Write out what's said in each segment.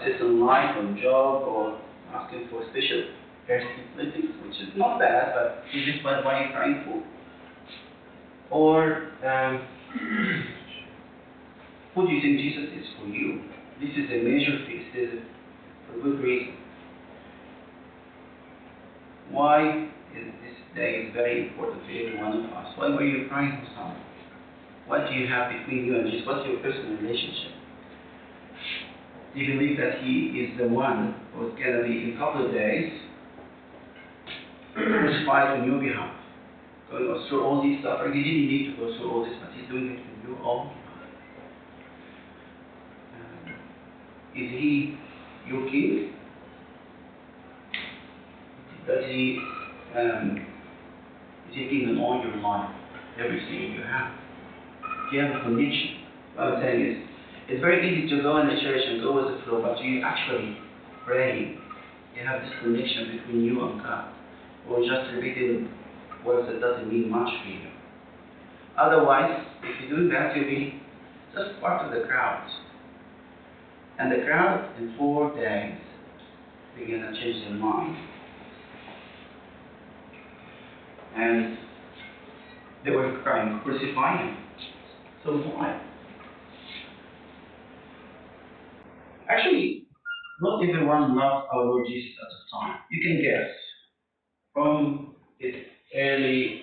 success in life or job or asking for special personal blessings, which is not bad, but is this what you're praying for? Or who do you think Jesus is for you? This is a major feast, is it? For good reason. Why is this day very important for every one of us? Why were you praying for someone? What do you have between you and Jesus? What's your personal relationship? Do you believe that He is the one who's going to be, in a couple of days, crucified on your behalf? Going through all these suffering. He didn't need to go through all this, but He's doing it for you all. Is He your King? Does He, is He King in all your life? Everything you have? Do you have a connection? What I'm saying is, it's very easy to go in the church and go with the flow, but you actually pray. You have this connection between you and God. Or just repeating words that doesn't mean much for you. Otherwise, if you're doing that, you'll be just part of the crowd. And the crowd, in 4 days, begin to change their mind. And they were crying, crucify Him. So why? Actually, not everyone loved our Lord Jesus at the time. You can guess. From his early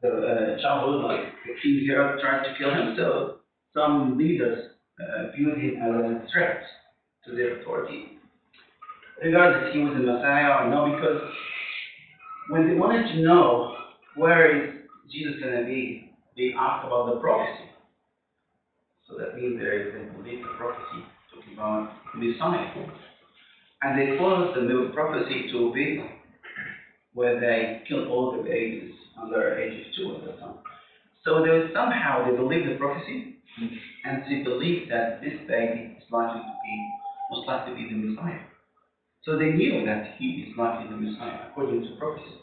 childhood, like King Herod tried to kill him, so some leaders viewed him as a threat to their authority. Regardless he was the Messiah or no, because when they wanted to know where is Jesus going to be, they asked about the prophecy. So that means they believe the prophecy talking about the Messiah. And they followed the prophecy to be where they killed all the babies under age of 2 at the time. So somehow they believed the prophecy, and they believed that this baby is likely to be, most likely to be the Messiah. So they knew that he is likely the Messiah according to prophecy.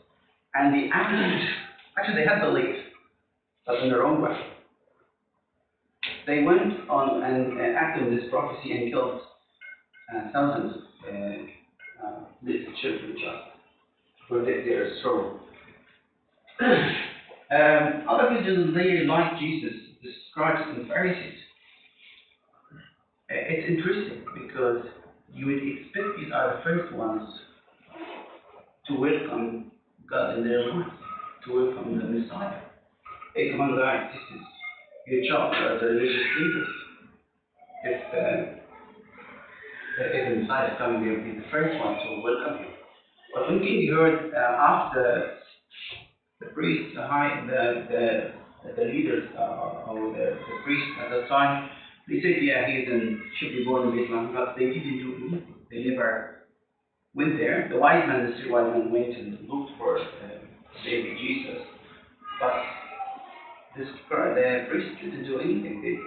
And they actually they had belief, but in the wrong way. They went on and acted on this prophecy and killed thousands of little children just to protect their soul. Other religions, they like Jesus, the scribes and Pharisees. It's interesting because you would expect these are the first ones to welcome God in their lives, to welcome the Messiah. Hey, come on guys, this is your job as the religious leaders. If the Messiah is coming, they'll be the first one to welcome him. But when King Herod asked the priests, the leaders, or the priests at the time, they said, yeah, should be born in Islam, but they didn't do anything. They never went there. The three wise men went and looked for baby Jesus, but the priests didn't do anything.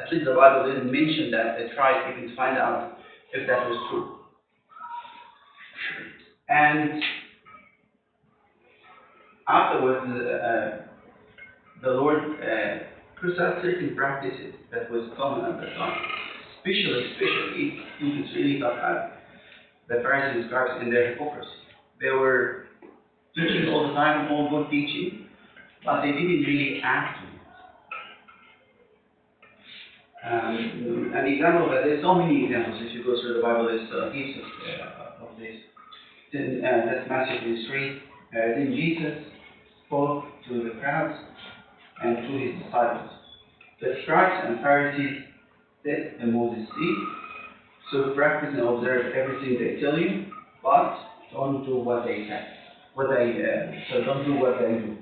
At least the Bible didn't mention that. They tried even to find out if that was true. And afterwards, the Lord preserved certain practices that was common at the time. Especially, it's really got at the Pharisees and scribes in their hypocrisy. They were teaching all the time, all good teaching, but they didn't really act on it. An example of that, there's so many examples. If you go through the Bible, there's heaps of this. Then that's Matthew 23. Then Jesus spoke to the crowds and to his disciples. The scribes and Pharisees sit in Moses' seat, so practice and observe everything they tell you, but don't do what they say. So don't do what they do.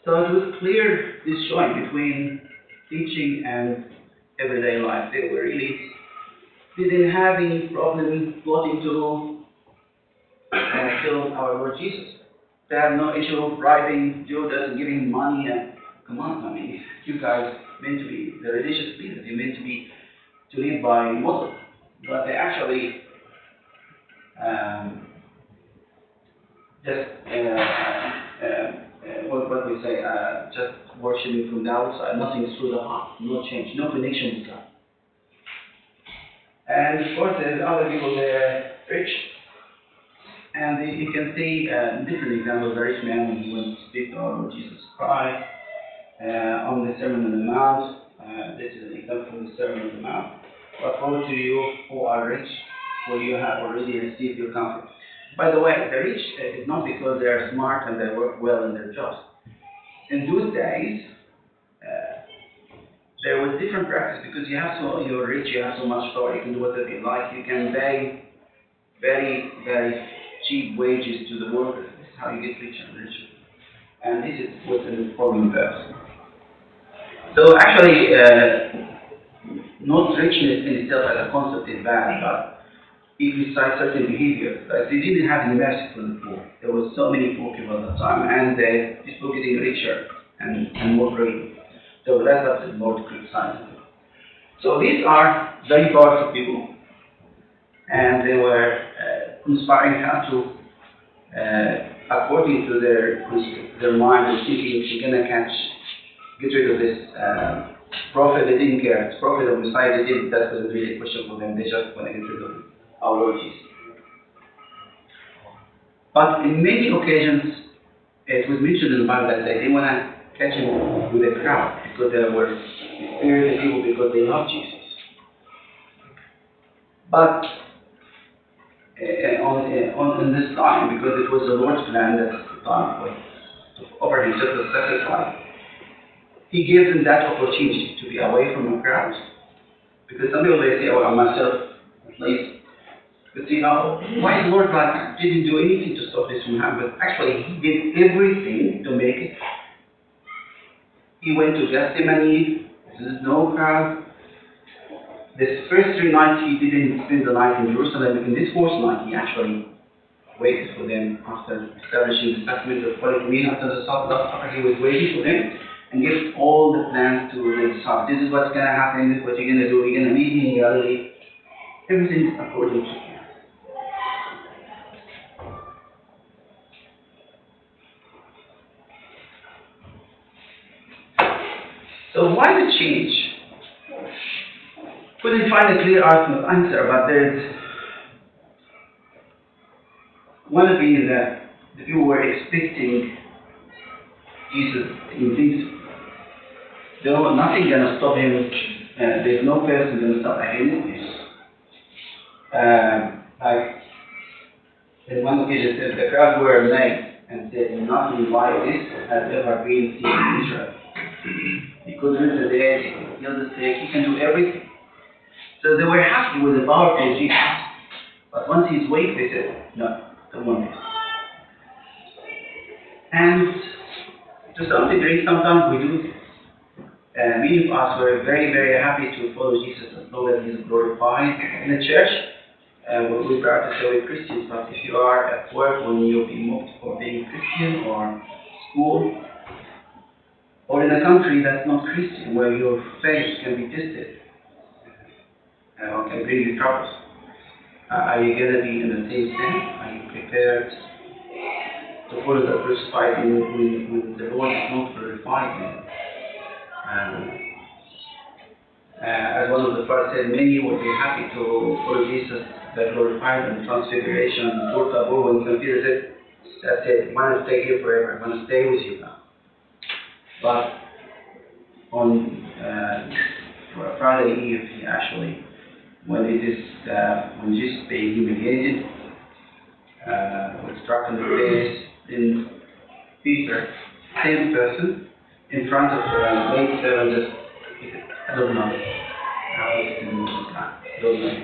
So it was clear this joint between teaching and everyday life. They didn't have any problem plotting to kill our Lord Jesus. They have no issue of bribing Judas and giving money. Come on, I mean, you guys meant to be the religious leaders. You're meant to live by model, but they actually just what we say, just worshiping from the outside, nothing through the heart, no change, no connection with God. And of course, there's other people there rich. And you can see different examples. The rich man, when he went to speak to our Lord Jesus Christ on the Sermon on the Mount. This is an example from the Sermon on the Mount. But woe to you who are rich, for you have already received your comfort. By the way, the rich is not because they are smart and they work well in their jobs. In those days, there was different practice because you're rich, you have so much power, you can do whatever you like, you can pay very, very cheap wages to the workers. This is how you get richer and richer. And this is what's in the following verse. So actually, not richness in itself as a concept is bad, but if you cite certain behaviors, like they didn't have any mercy for the poor. There was so many poor people at the time, and they people getting richer and more free. So that's up to the Lord to criticize them. So these are very powerful people, and they were conspiring how to, according to their mind, was thinking we're gonna get rid of this prophet. They didn't care. It's prophet of Messiah. They didn't. That wasn't really a question for them. They just want to get rid of our Lord Jesus. But in many occasions, it was mentioned in the Bible that they didn't want to catch him with a crowd because they were spirited people because they loved Jesus. But on this time, because it was the Lord's plan that the time was to offer himself as a sacrifice, he gave them that opportunity to be away from the crowd. Because some people they say, oh, I myself at least. But see, why the Lord God didn't do anything to stop this from happening? But actually, he did everything to make it. He went to Gethsemane. There's no crowd. This first 3 nights he didn't spend the night in Jerusalem. In this 4th night, he actually waited for them after establishing the sacrament of Holy Communion. After the Last Supper, he was waiting for them and gave all the plans to the disciples. This is what's going to happen. This is what you're going to do. You're going to meet me in Galilee. Everything is according to him. So why the change? Couldn't find a clear answer, but there's one of the that the people were expecting Jesus in things. There was nothing gonna stop him. There's no person gonna stop him. Like in one occasion, said the crowd were amazed and said, "Nothing like this has ever been seen in Israel." He could raise the dead, he could heal the sick, he can do everything. So they were happy with the powerful Jesus. But once he's weak, they said, no, don't want this. And to some degree, sometimes we do this. Many of us were very, very happy to follow Jesus as long as he's glorified. In the church, we practice so with Christians, but if you are at work when you'll be mocked for being Christian, or school, or in a country that's not Christian, where your faith can be tested, or can bring you troubles, are you going to be in the same sense? Are you prepared to follow the crucified when the Lord is not glorified? As one of the first said, many would be happy to follow Jesus, the glorified and transfiguration, and Torah, when Peter said, that's it, I want to stay here forever, I want to stay with you now. But on Friday Eve, he actually, when Jesus being humiliated, was struck in the face, then Peter, same person, in front of the maid servant, just, I don't know how he can move this guy, I don't know.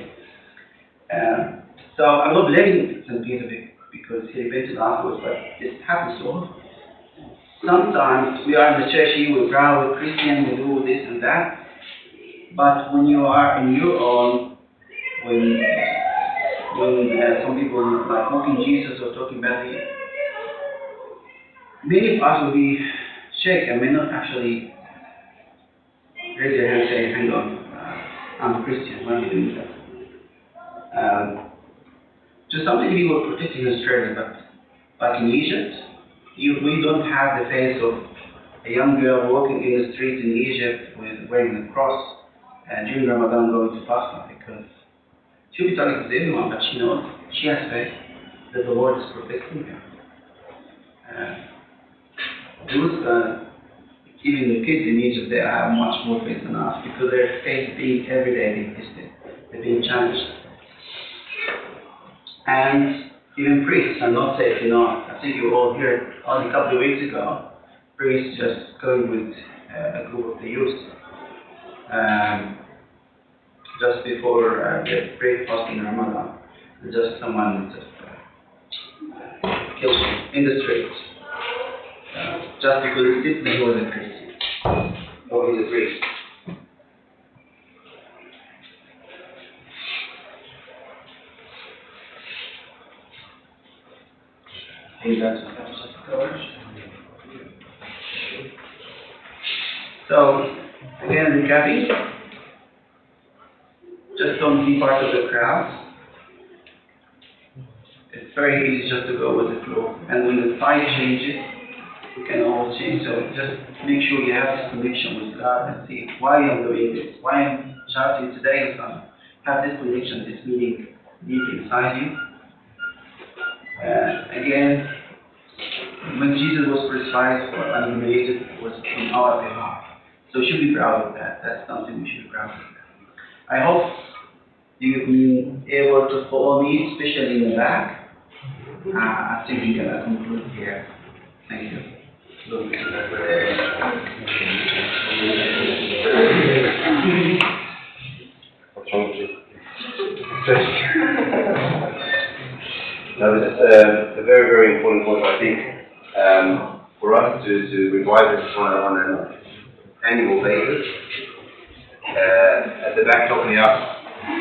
So I'm not blaming St. Peter because he repented afterwards, but it happens so often. Sometimes we are in the church here, we're proud, we're Christian, we do this and that. But when you are in your own, when some people like mocking Jesus or talking badly, many of us will be shaken and may not actually raise their hand and say, hang on, I'm a Christian, why are you doing that? To some degree we're protecting Australia, but like in Egypt, we don't have the face of a young girl walking in the streets in Egypt with wearing a cross during Ramadan going to Pascha, because she'll be talking to everyone, but she knows, she has faith that the Lord is protecting her. Even the kids in Egypt, they have much more faith than us because their faith being every day being tested, they're being challenged. And even priests are not safe, I think you all heard only a couple of weeks ago, priests just going with a group of the youth just before the breakfast in Ramadan. Just someone just killed him in the street. Just because he was a Christian, or he's a priest. I think that's covered. So, again, recapping, just don't be part of the crowd. It's very easy just to go with the flow, and when the tide changes, you can always change. So just make sure you have this connection with God and see why I'm doing this, why I'm shouting today. So have this connection, this meaning deep inside you. Again, when Jesus was crucified and humiliated, it was on our behalf. So we should be proud of that. That's something we should be proud of. I hope you've been able to follow me, especially in the back. I think we're going to conclude here. Thank you. What's wrong with you? No, it's a very, very important point, I think, for us to revise this on an annual basis. At the back, help me out.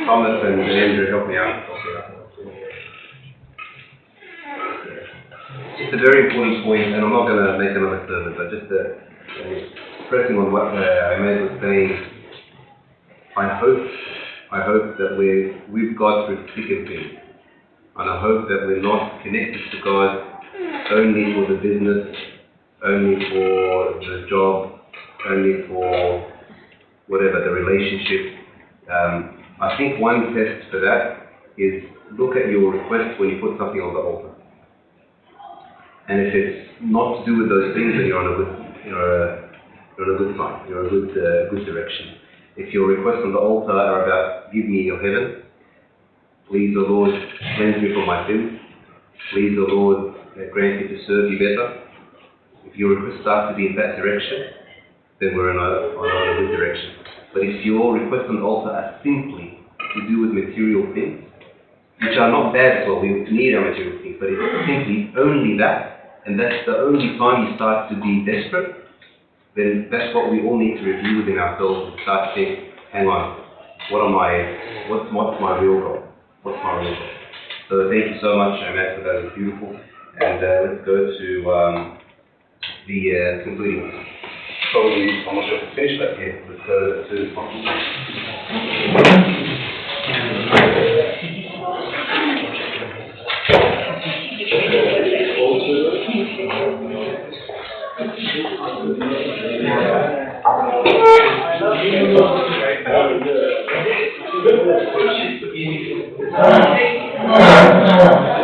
Thomas and Andrew, help me out. It's a very important point, and I'm not going to make another sermon, but just pressing on what Ahmed was saying. I hope that we've got through thick and thin, and I hope that we're not connected to God only for the business, only for the job, only for whatever the relationship. I think one test for that is look at your request when you put something on the altar. And if it's not to do with those things, then you're on a good sign. You're a good direction. If your requests on the altar are about give me your heaven, please, O Lord, cleanse me from my sins. Please, O Lord, grant me to serve you better. If your requests start to be in that direction, then we're on a good direction. But if your requests on the altar are simply to do with material things, which are not bad as well, we need our material things, but it's simply only that, and that's the only time you start to be desperate, then that's what we all need to review within ourselves and start to think, hang on, what's my real goal? What's my real goal? So thank you so much, Ahmed, for that. It was beautiful. And let's go to the concluding. Probably, I'm not sure if it's finished, but yeah, let's go to Thank you.